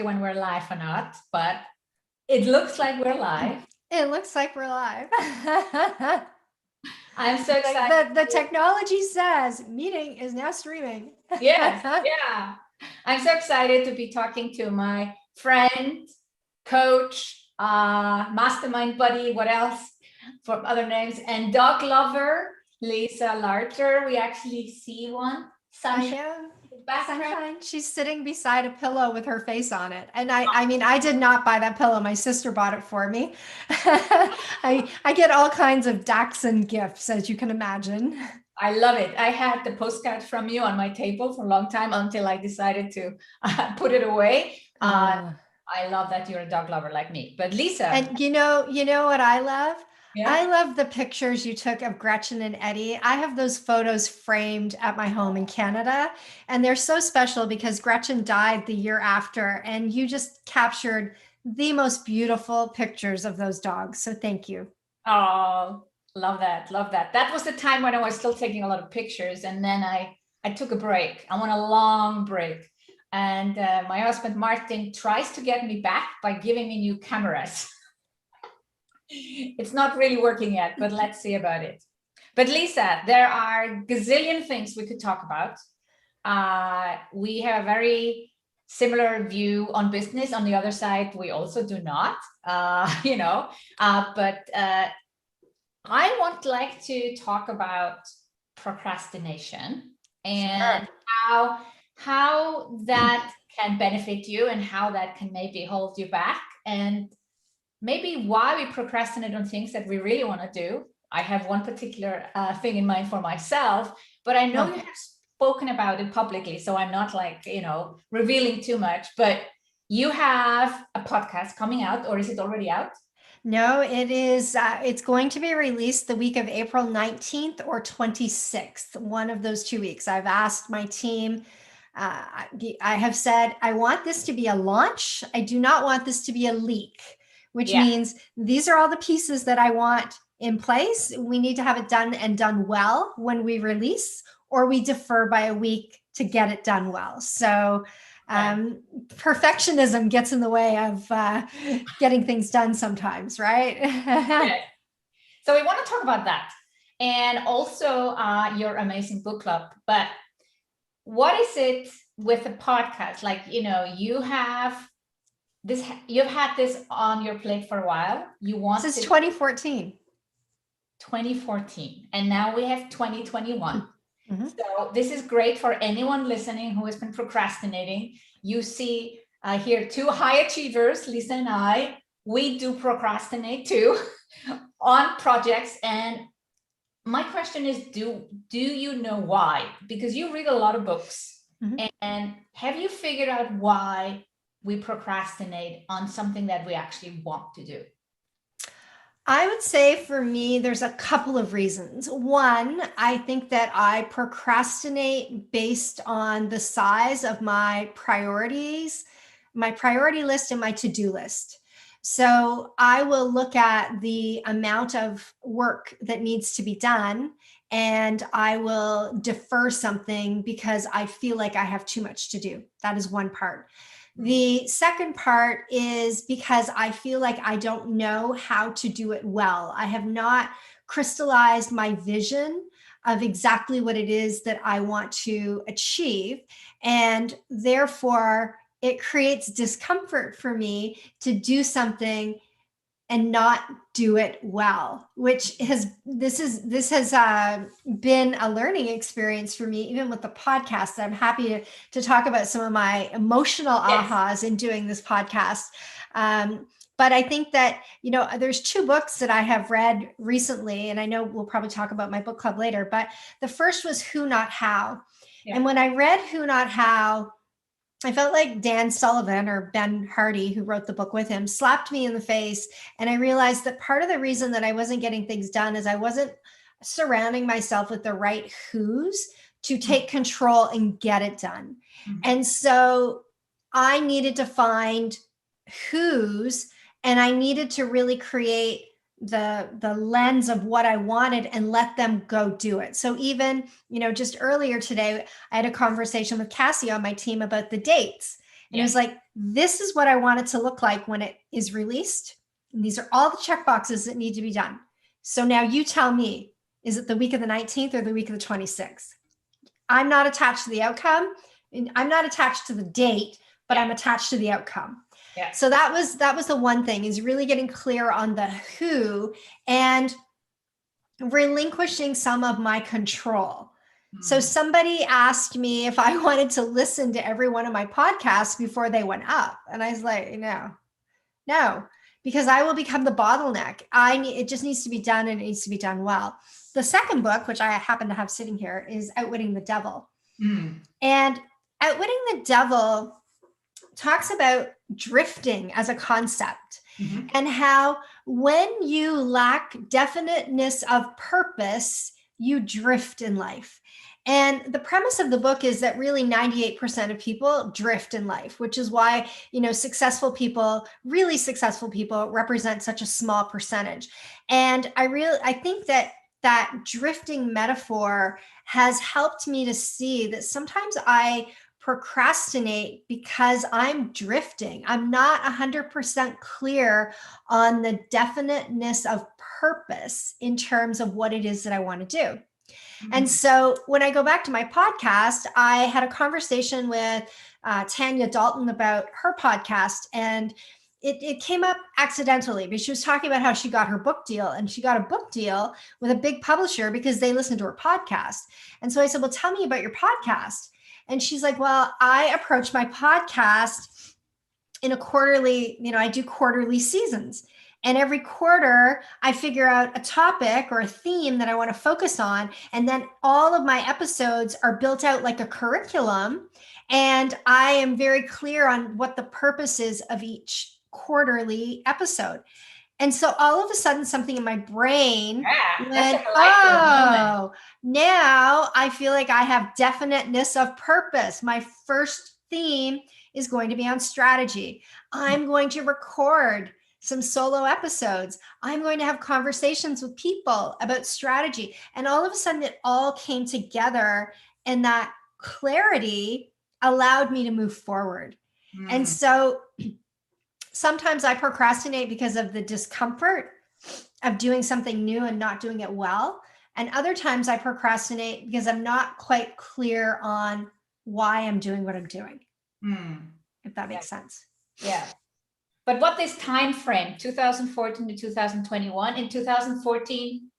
when we're live or not, but it looks like we're live. It looks like we're live. I'm so Like excited. the technology says meeting is now streaming. Yes, yeah. I'm so excited to be talking to my friend, coach, mastermind buddy, what else for other names, and dog lover, Lisa Larter. We actually see one. Sunshine. Sunshine. She's sitting beside a pillow with her face on it. And I mean, I did not buy that pillow. My sister bought it for me. I get all kinds of Dachshund gifts, as you can imagine. I love it. I had the postcard from you on my table for a long time until I decided to put it away. I love that you're a dog lover like me. But Lisa. And you know what I love? Yeah. I love the pictures you took of Gretchen and Eddie. I have those photos framed at my home in Canada, and they're so special because Gretchen died the year after, and you just captured the most beautiful pictures of those dogs. So thank you. Oh, love that. Love that. That was the time when I was still taking a lot of pictures, and then I took a break. I went a long break. And my husband, Martin, tries to get me back by giving me new cameras. It's not really working yet, but let's see about it. But Lisa, there are gazillion things we could talk about. We have a very similar view on business. On the other side, we also do not, but I would like to talk about procrastination and how that can benefit you and how that can maybe hold you back, and maybe why we procrastinate on things that we really want to do. I have one particular thing in mind for myself, but I know you have spoken about it publicly, so I'm not revealing too much, but you have a podcast coming out, or is it already out? No, it is. It's going to be released the week of April 19th or 26th, one of those 2 weeks. I've asked my team. I have said, I want this to be a launch. I do not want this to be a leak, which means these are all the pieces that I want in place. We need to have it done and done well when we release, or we defer by a week to get it done well. So perfectionism gets in the way of getting things done sometimes, right? So we want to talk about that, and also your amazing book club. But what is it with the podcast? Like, you've had this on your plate for a while. Since 2014. 2014, and now we have 2021. Mm-hmm. So this is great for anyone listening who has been procrastinating. You see here two high achievers, Lisa and I. We do procrastinate too on projects. And my question is, do you know why? Because you read a lot of books. Mm-hmm. And have you figured out why we procrastinate on something that we actually want to do? I would say for me, there's a couple of reasons. One, I think that I procrastinate based on the size of my priorities, my priority list and my to-do list. So I will look at the amount of work that needs to be done, and I will defer something because I feel like I have too much to do. That is one part. The second part is because I feel like I don't know how to do it well. I have not crystallized my vision of exactly what it is that I want to achieve. And therefore, it creates discomfort for me to do something and not do it well, which has been a learning experience for me, even with the podcast. I'm happy to talk about some of my emotional ahas in doing this podcast. But I think that, there's two books that I have read recently, and I know we'll probably talk about my book club later, but the first was Who Not How. Yeah. And when I read Who Not How, I felt like Dan Sullivan, or Ben Hardy, who wrote the book with him, slapped me in the face. And I realized that part of the reason that I wasn't getting things done is I wasn't surrounding myself with the right who's to take control and get it done. Mm-hmm. And so I needed to find who's, and I needed to really create the lens of what I wanted and let them go do it. So even, just earlier today, I had a conversation with Cassie on my team about the dates. And it was like, this is what I want it to look like when it is released. And these are all the check boxes that need to be done. So now you tell me, is it the week of the 19th or the week of the 26th? I'm not attached to the outcome. And I'm not attached to the date, but I'm attached to the outcome. Yeah. So that was the one thing, is really getting clear on the who and relinquishing some of my control. So somebody asked me if I wanted to listen to every one of my podcasts before they went up. And I was like, no, because I will become the bottleneck. It just needs to be done, and it needs to be done well. The second book, which I happen to have sitting here, is Outwitting the Devil. And Outwitting the Devil talks about drifting as a concept, and how when you lack definiteness of purpose, you drift in life. And the premise of the book is that really 98% of people drift in life, which is why, successful people, really successful people, represent such a small percentage. And I think that drifting metaphor has helped me to see that sometimes I procrastinate because I'm drifting. I'm not 100% clear on the definiteness of purpose in terms of what it is that I want to do. And so when I go back to my podcast, I had a conversation with Tanya Dalton about her podcast, and it came up accidentally because she was talking about how she got her book deal, and she got a book deal with a big publisher because they listened to her podcast. And so I said, well, tell me about your podcast. And she's like, well, I approach my podcast in a quarterly, I do quarterly seasons. And every quarter, I figure out a topic or a theme that I want to focus on. And then all of my episodes are built out like a curriculum. And I am very clear on what the purpose is of each quarterly episode. And so all of a sudden, something in my brain went, oh, now I feel like I have definiteness of purpose. My first theme is going to be on strategy. I'm going to record some solo episodes. I'm going to have conversations with people about strategy. And all of a sudden, it all came together, and that clarity allowed me to move forward. And so sometimes I procrastinate because of the discomfort of doing something new and not doing it well. And other times I procrastinate because I'm not quite clear on why I'm doing what I'm doing. If that makes sense. Yeah. But what this time frame, 2014 to 2021, in 2014,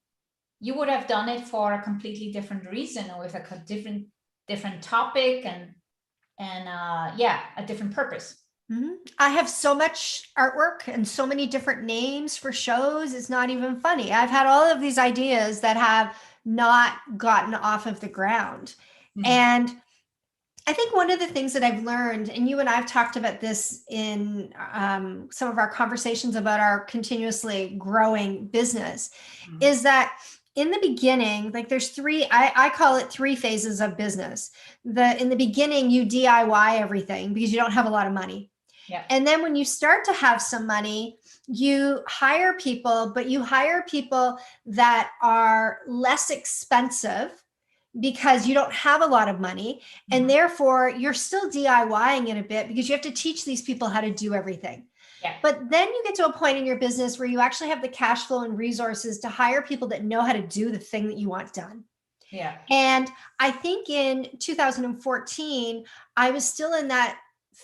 you would have done it for a completely different reason, or with a different topic and a different purpose. I have so much artwork and so many different names for shows. It's not even funny. I've had all of these ideas that have not gotten off of the ground. And I think one of the things that I've learned, and you and I have talked about this in some of our conversations about our continuously growing business, is that in the beginning, like there's I call it 3 phases of business. In the beginning, you DIY everything because you don't have a lot of money. Yeah. And then when you start to have some money, you hire people, but you hire people that are less expensive because you don't have a lot of money. And therefore you're still DIYing it a bit because you have to teach these people how to do everything. Yeah. But then you get to a point in your business where you actually have the cash flow and resources to hire people that know how to do the thing that you want done. Yeah. And I think in 2014, I was still in that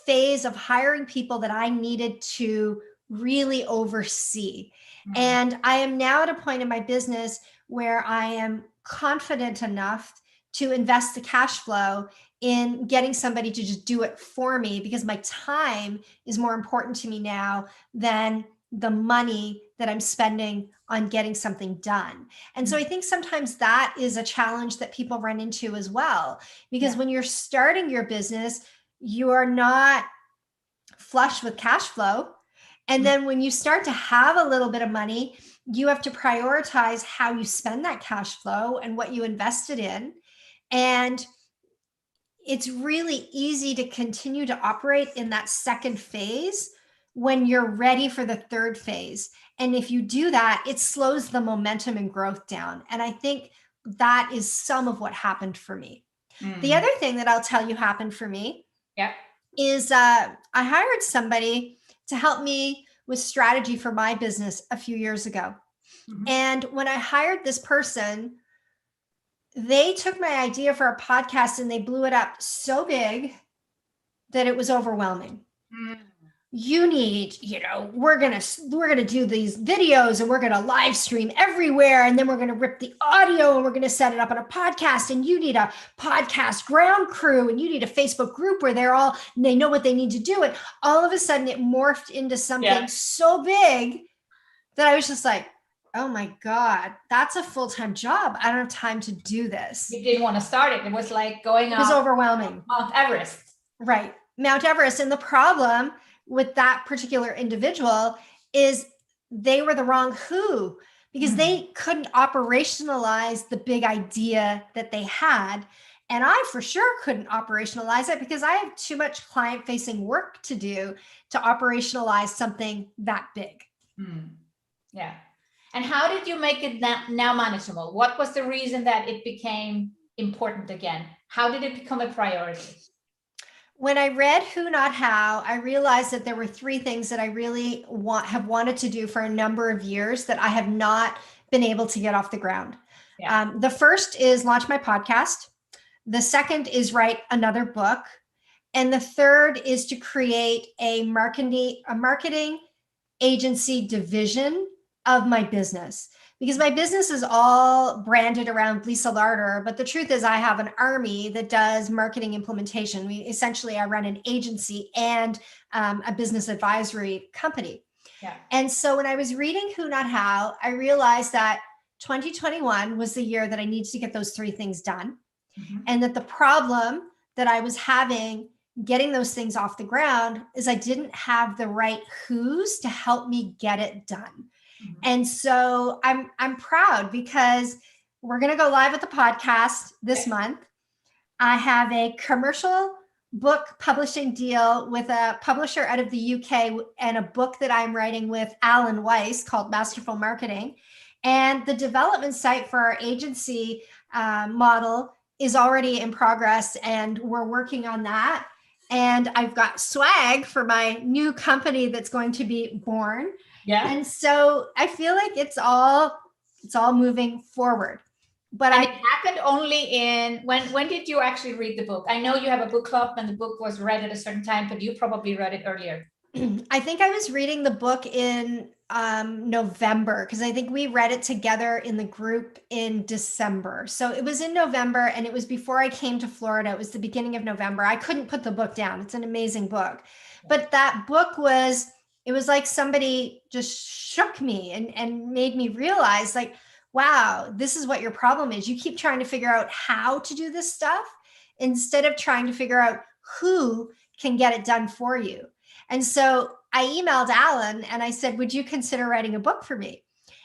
phase of hiring people that I needed to really oversee. And I am now at a point in my business where I am confident enough to invest the cash flow in getting somebody to just do it for me, because my time is more important to me now than the money that I'm spending on getting something done. And so I think sometimes that is a challenge that people run into as well, because when you're starting your business, you are not flush with cash flow. And then when you start to have a little bit of money, you have to prioritize how you spend that cash flow and what you invested in. And it's really easy to continue to operate in that second phase when you're ready for the third phase. And if you do that, it slows the momentum and growth down. And I think that is some of what happened for me. The other thing that I'll tell you happened for me is I hired somebody to help me with strategy for my business a few years ago. Mhm. And when I hired this person, they took my idea for a podcast and they blew it up so big that it was overwhelming. Mm. You need, we're going to do these videos and we're going to live stream everywhere. And then we're going to rip the audio and we're going to set it up on a podcast. And you need a podcast ground crew and you need a Facebook group where they know what they need to do. And all of a sudden it morphed into something so big that I was just like, oh my God, that's a full-time job. I don't have time to do this. You didn't want to start it. It was like going It was overwhelming. Mount Everest. Right. Mount Everest. And the problem with that particular individual is they were the wrong who, because they couldn't operationalize the big idea that they had. And I for sure couldn't operationalize it because I have too much client-facing work to do to operationalize something that big. Yeah. And how did you make it now manageable? What was the reason that it became important again? How did it become a priority? When I read Who Not How, I realized that there were three things that I really have wanted to do for a number of years that I have not been able to get off the ground. Yeah. The first is launch my podcast. The second is write another book. And the third is to create a marketing agency division of my business, because my business is all branded around Lisa Larter. But the truth is I have an army that does marketing implementation. I run an agency and a business advisory company. Yeah. And so when I was reading Who Not How, I realized that 2021 was the year that I needed to get those three things done. And that the problem that I was having getting those things off the ground is I didn't have the right who's to help me get it done. And so I'm proud because we're going to go live with the podcast this month. I have a commercial book publishing deal with a publisher out of the UK and a book that I'm writing with Alan Weiss called Masterful Marketing. And the development site for our agency model is already in progress and we're working on that. And I've got swag for my new company that's going to be born. Yeah. And so I feel like it's all moving forward. But it happened only when did you actually read the book? I know you have a book club and the book was read at a certain time, but you probably read it earlier. I think I was reading the book in November, because I think we read it together in the group in December. So it was in November and it was before I came to Florida. It was the beginning of November. I couldn't put the book down. It's an amazing book. But that book it was like somebody just shook me and made me realize like, wow, this is what your problem is. You keep trying to figure out how to do this stuff instead of trying to figure out who can get it done for you. And so I emailed Alan and I said, would you consider writing a book for me?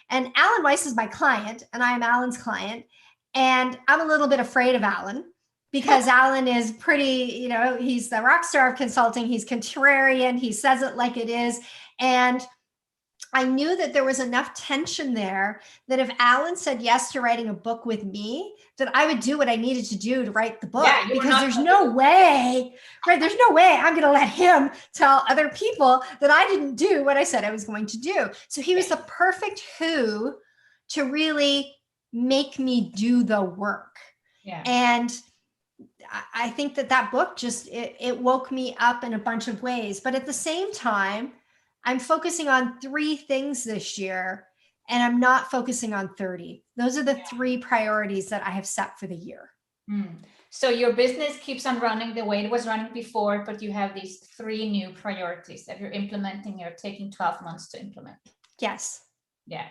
And Alan Weiss is my client and I am Alan's client. And I'm a little bit afraid of Alan because Alan is pretty, he's the rock star of consulting. He's contrarian. He says it like it is. And I knew that there was enough tension there that if Alan said yes to writing a book with me, that I would do what I needed to do to write the book, because there's no way I'm going to let him tell other people that I didn't do what I said I was going to do. So he was the perfect who to really make me do the work. Yeah. And I think that book just, it woke me up in a bunch of ways. But at the same time, I'm focusing on 3 things this year, and I'm not focusing on 30. Those are the 3 priorities that I have set for the year. So your business keeps on running the way it was running before, but you have these 3 new priorities that you're implementing. You're taking 12 months to implement. Yes. Yeah.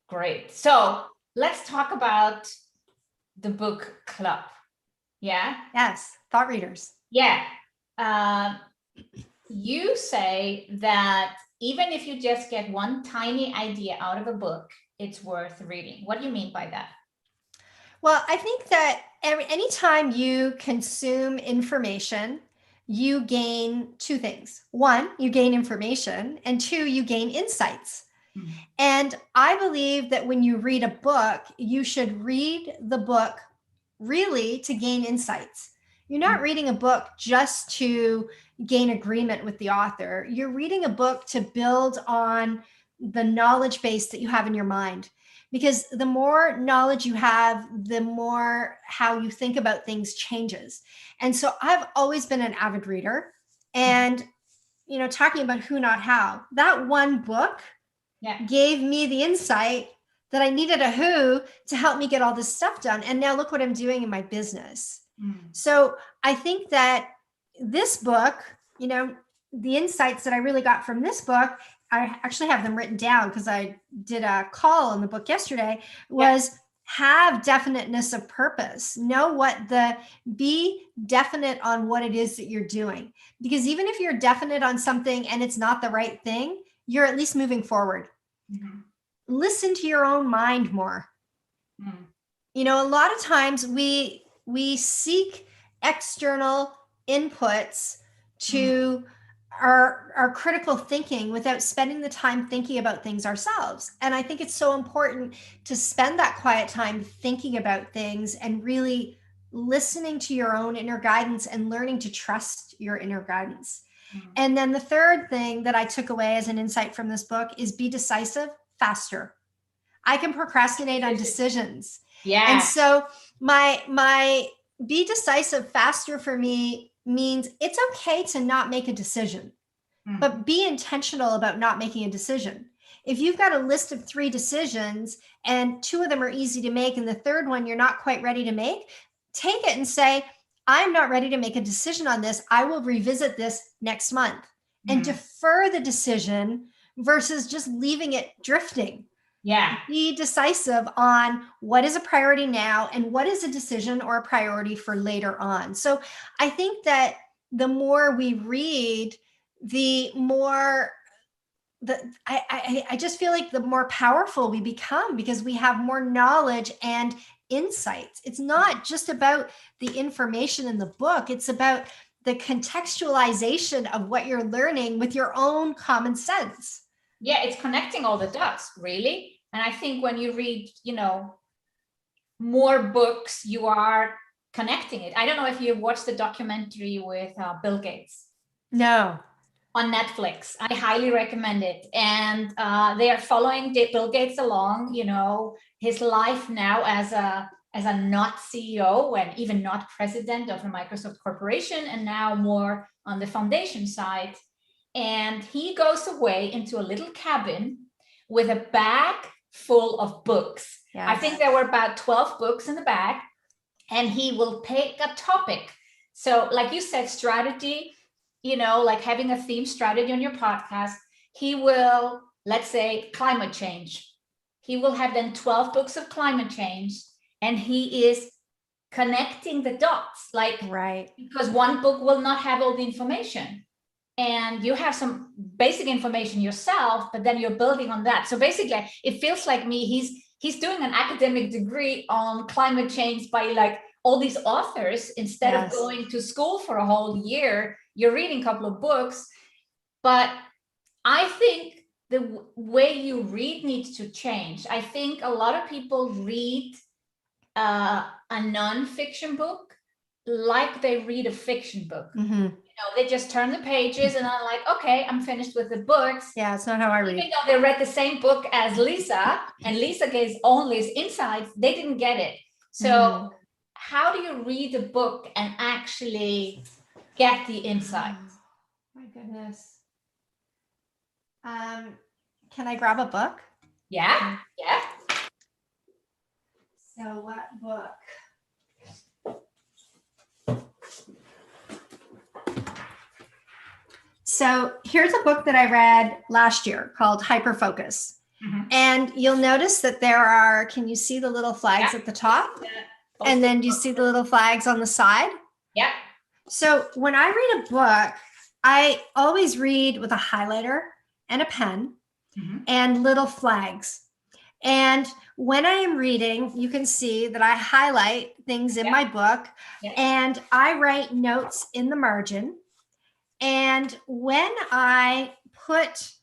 Great. So let's talk about the book club. Yeah. Yes. Thought readers. Yeah. You say that even if you just get one tiny idea out of a book, it's worth reading. What do you mean by that? Well, I think that anytime you consume information, you gain 2 things. 1, you gain information, and 2, you gain insights. And I believe that when you read a book, you should read the book really to gain insights. You're not reading a book just to gain agreement with the author. You're reading a book to build on the knowledge base that you have in your mind. Because the more knowledge you have, the more how you think about things changes. And so I've always been an avid reader. And, talking about who, not how, that one book gave me the insight that I needed a who to help me get all this stuff done. And now look what I'm doing in my business. So I think that this book, the insights that I really got from this book, I actually have them written down because I did a call on the book yesterday, was have definiteness of purpose. Be definite on what it is that you're doing. Because even if you're definite on something and it's not the right thing, you're at least moving forward. Listen to your own mind more. A lot of times we seek external inputs to our critical thinking without spending the time thinking about things ourselves. And I think it's so important to spend that quiet time thinking about things and really listening to your own inner guidance and learning to trust your inner guidance. And then the third thing that I took away as an insight from this book is be decisive faster. I can procrastinate on decisions. And so my be decisive faster for me means it's okay to not make a decision, but be intentional about not making a decision. If you've got a list of 3 decisions and 2 of them are easy to make and the third one you're not quite ready to make, take it and say, I'm not ready to make a decision on this. I will revisit this next month and defer the decision versus just leaving it drifting. Be decisive on what is a priority now and what is a decision or a priority for later on. So I think that the more we read, the more I just feel like the more powerful we become because we have more knowledge and insights. It's not just about the information in the book. It's about the contextualization of what you're learning with your own common sense. It's connecting all the dots, really. And I think when you read, more books, you are connecting it. I don't know if you watched the documentary with Bill Gates. No. On Netflix. I highly recommend it. And they are following Bill Gates along, his life now as a not CEO and even not president of a Microsoft corporation, and now more on the foundation side. And he goes away into a little cabin with a bag full of books. Yes. I think there were about 12 books in the bag, and he will pick a topic. So like you said, strategy, like having a theme strategy on your podcast, he will, let's say, climate change. He will have then 12 books of climate change, and he is connecting the dots, because one book will not have all the information. And you have some basic information yourself, but then you're building on that. So basically, it feels like he's doing an academic degree on climate change by all these authors. Instead of going to school for a whole year, you're reading a couple of books. But I think the way you read needs to change. I think a lot of people read a nonfiction book like they read a fiction book. They just turn the pages and I'm like, okay, I'm finished with the books. Yeah, it's not how I read. Even though they read the same book as Lisa, and Lisa gave only his insights, they didn't get it. So how do you read a book and actually get the insights? My goodness. Can I grab a book? Yeah. So what book? So here's a book that I read last year called Hyperfocus. And you'll notice that can you see the little flags at the top? And then do you see the little flags on the side? Yeah. So when I read a book, I always read with a highlighter and a pen and little flags. And when I am reading, you can see that I highlight things in my book and I write notes in the margin. And when I put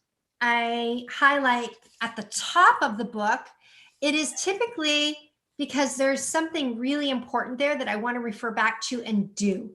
a highlight at the top of the book, it is typically because there's something really important there that I want to refer back to and do.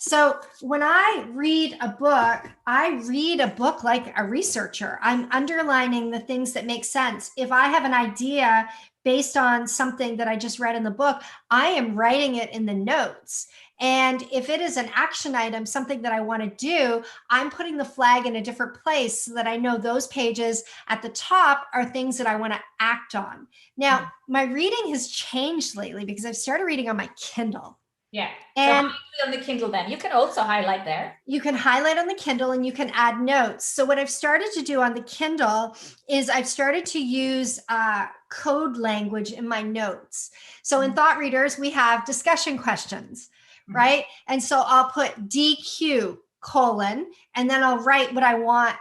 So when I read a book like a researcher. I'm underlining the things that make sense. If I have an idea based on something that I just read in the book, I am writing it in the notes. And if it is an action item, something that I want to do, I'm putting the flag in a different place so that I know those pages at the top are things that I want to act on. Now, my reading has changed lately because I've started reading on my Kindle. Yeah. And so how do you do on the Kindle then? You can also highlight there. you can highlight on the Kindle and you can add notes. So what I've started to do on the Kindle is I've started to use code language in my notes. So in Thought Readers, we have discussion questions, right? And so I'll put DQ : and then I'll write what I want,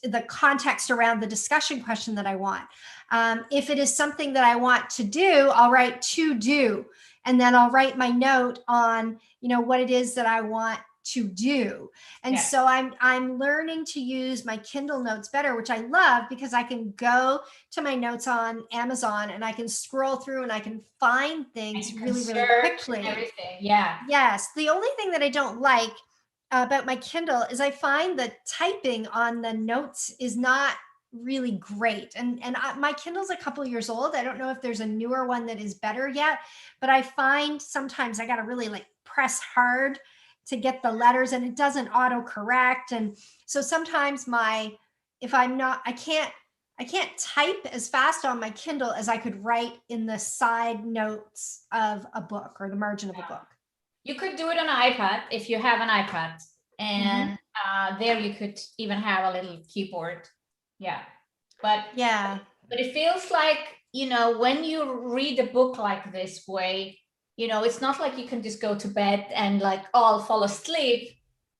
the context around the discussion question that I want. If it is something that I want to do, I'll write to do. And then I'll write my note on, what it is that I want to do. And so I'm learning to use my Kindle notes better, which I love because I can go to my notes on Amazon and I can scroll through and I can find things really, really quickly. Everything. Yeah. Yes. The only thing that I don't like about my Kindle is I find the typing on the notes is not really great. And my Kindle's a couple years old. I don't know if there's a newer one that is better yet, but I find sometimes I got to really press hard to get the letters and it doesn't autocorrect. And so sometimes I can't type as fast on my Kindle as I could write in the side notes of a book or the margin of a book. You could do it on an iPad if you have an iPad. And there you could even have a little keyboard. Yeah. But it feels like, when you read a book like this way, it's not like you can just go to bed and I'll fall asleep,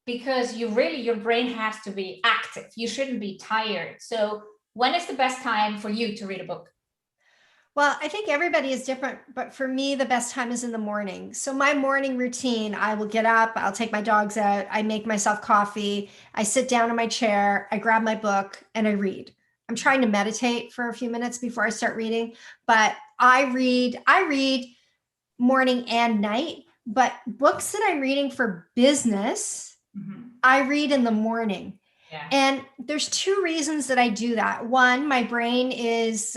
because your brain has to be active. You shouldn't be tired. So when is the best time for you to read a book? Well, I think everybody is different, but for me, the best time is in the morning. So my morning routine, I will get up, I'll take my dogs out, I make myself coffee, I sit down in my chair, I grab my book and I read. I'm trying to meditate for a few minutes before I start reading, but I read morning and night, but books that I'm reading for business, I read in the morning. Yeah. And there's two reasons that I do that. One, my brain is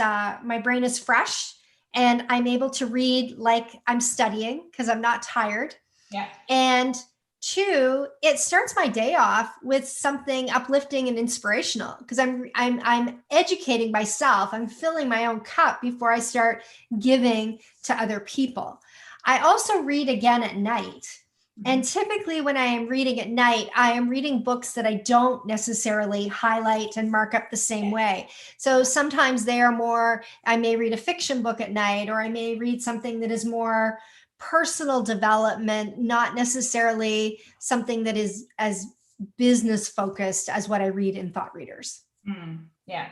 fresh and I'm able to read like I'm studying because I'm not tired. Yeah. And two, it starts my day off with something uplifting and inspirational because I'm educating myself. I'm filling my own cup before I start giving to other people. I also read again at night. And typically when I am reading at night, I am reading books that I don't necessarily highlight and mark up the same way. So sometimes they are more, I may read a fiction book at night, or I may read something that is more personal development, not necessarily something that is as business focused as what I read in Thought Readers. Yeah.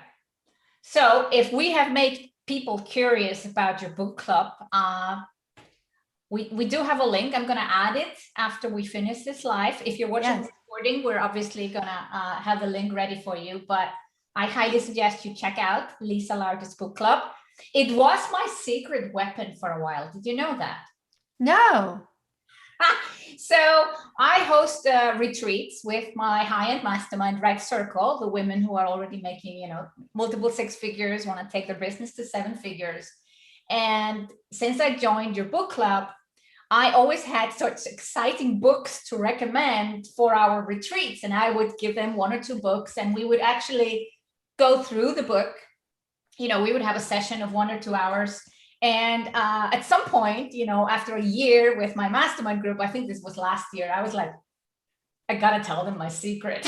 So if we have made people curious about your book club, we do have a link. I'm going to add it after we finish this live. If you're watching the recording, we're obviously going to have the link ready for you. But I highly suggest you check out Lisa Larter's book club. It was my secret weapon for a while. Did you know that? No. So I host retreats with my high-end mastermind, Red Circle, the women who are already making, multiple six figures, want to take their business to seven figures. And since I joined your book club, I always had such exciting books to recommend for our retreats. And I would give them one or two books and we would actually go through the book. We would have a session of 1 or 2 hours. And at some point, after a year with my mastermind group, I think this was last year, I was like, I got to tell them my secret.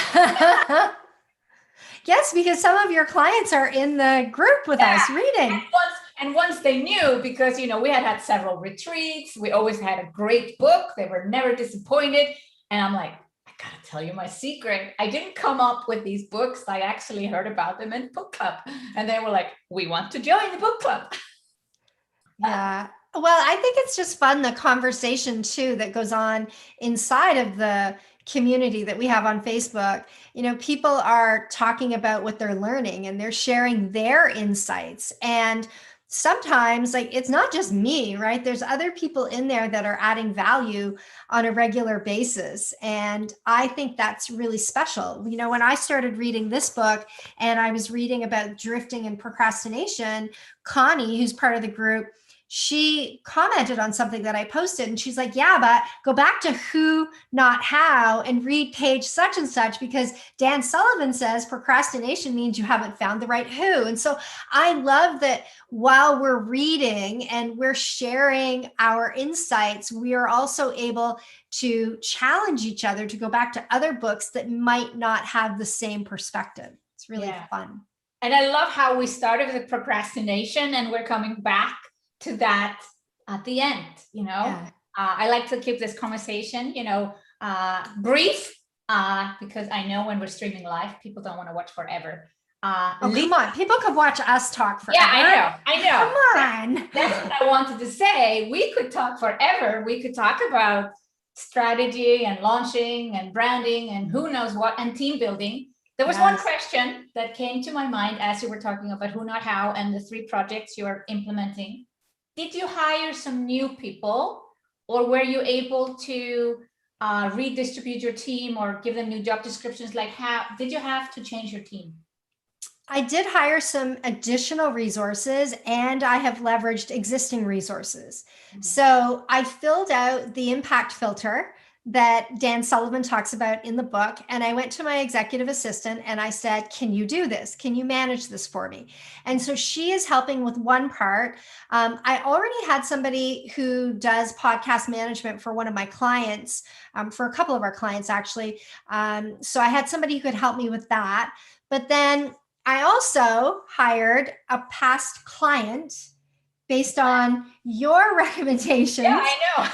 Yes, because some of your clients are in the group with us reading. And once they knew, because, we had several retreats, we always had a great book. They were never disappointed. And I'm like, I got to tell you my secret. I didn't come up with these books. I actually heard about them in book club. And they were like, we want to join the book club. Yeah. Well, I think it's just fun, the conversation too, that goes on inside of the community that we have on Facebook. People are talking about what they're learning and they're sharing their insights. And sometimes like it's not just me, right? There's other people in there that are adding value on a regular basis. And I think that's really special. You know, when I started reading this book and I was reading about drifting and procrastination, Connie, who's part of the group, she commented on something that I posted and she's like, yeah, but go back to who, not how, and read page such and such, because Dan Sullivan says procrastination means you haven't found the right who. And so I love that while we're reading and we're sharing our insights, we are also able to challenge each other to go back to other books that might not have the same perspective. It's really fun. And I love how we started with procrastination and we're coming back to that at the end, you know. I like to keep this conversation, you know, brief, because I know when we're streaming live, people don't want to watch forever. Come on, people could watch us talk forever. Yeah, I know. Come on. That's what I wanted to say. We could talk forever. We could talk about strategy and launching and branding and who knows what, and team building. There was one question that came to my mind as you were talking about who, not how, and the 3 projects you are implementing. Did you hire some new people, or were you able to redistribute your team or give them new job descriptions? Like, how did you have to change your team? I did hire some additional resources and I have leveraged existing resources. So I filled out the impact filter that Dan Sullivan talks about in the book. And I went to my executive assistant and I said, can you do this? Can you manage this for me? And so she is helping with one part. I already had somebody who does podcast management for one of my clients, for a couple of our clients, actually. So I had somebody who could help me with that. But then I also hired a past client based on your recommendations. Yeah, I know.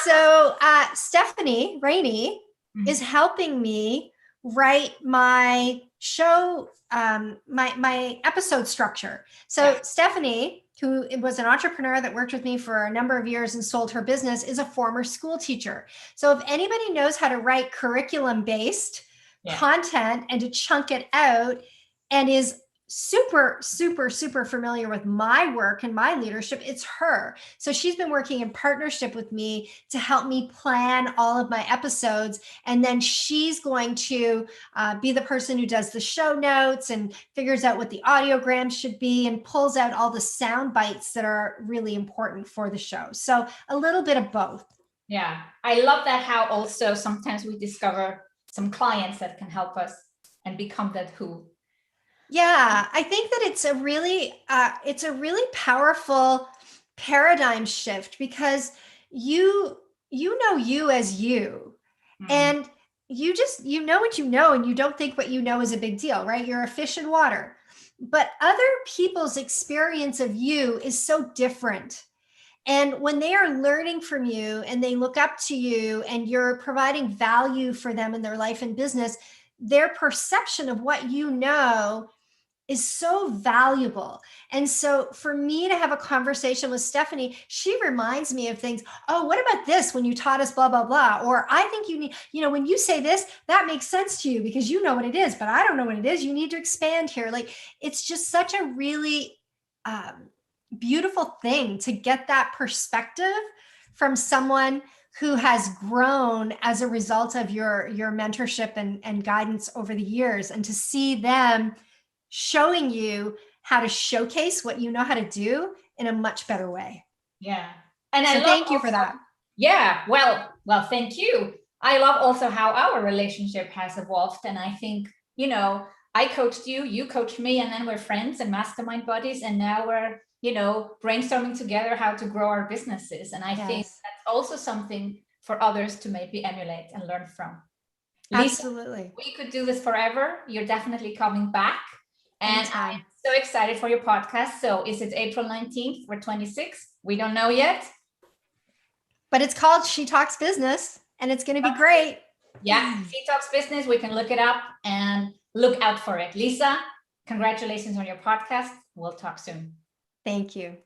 So Stephanie Rainey is helping me write my show, my episode structure. So Stephanie, who was an entrepreneur that worked with me for a number of years and sold her business, is a former school teacher. So if anybody knows how to write curriculum-based content and to chunk it out, and is super, super, super familiar with my work and my leadership, it's her. So she's been working in partnership with me to help me plan all of my episodes. And then she's going to be the person who does the show notes and figures out what the audiograms should be and pulls out all the sound bites that are really important for the show. So a little bit of both. Yeah, I love that, how also sometimes we discover some clients that can help us and become that who. Yeah, I think that it's a really powerful paradigm shift, because you know you as you, and you know what you know, and you don't think what you know is a big deal, right? You're a fish in water, but other people's experience of you is so different. And when they are learning from you and they look up to you and you're providing value for them in their life and business, their perception of what you know is so valuable. And so for me to have a conversation with Stephanie, she reminds me of things. Oh, what about this when you taught us blah, blah, blah? Or I think you need, when you say this, that makes sense to you because you know what it is, but I don't know what it is. You need to expand here. Like, it's just such a really beautiful thing to get that perspective from someone who has grown as a result of your mentorship and guidance over the years, and to see them showing you how to showcase what you know how to do in a much better way. Yeah. And so thank you for that. Yeah. Well, thank you. I love also how our relationship has evolved. And I think, I coached you, you coached me, and then we're friends and mastermind buddies. And now we're, brainstorming together how to grow our businesses. And I think that's also something for others to maybe emulate and learn from. Lisa, absolutely. We could do this forever. You're definitely coming back. And I'm so excited for your podcast. So is it April 19th or 26th? We don't know yet. But it's called She Talks Business, and it's going to be great. Yeah, She Talks Business. We can look it up and look out for it. Lisa, congratulations on your podcast. We'll talk soon. Thank you.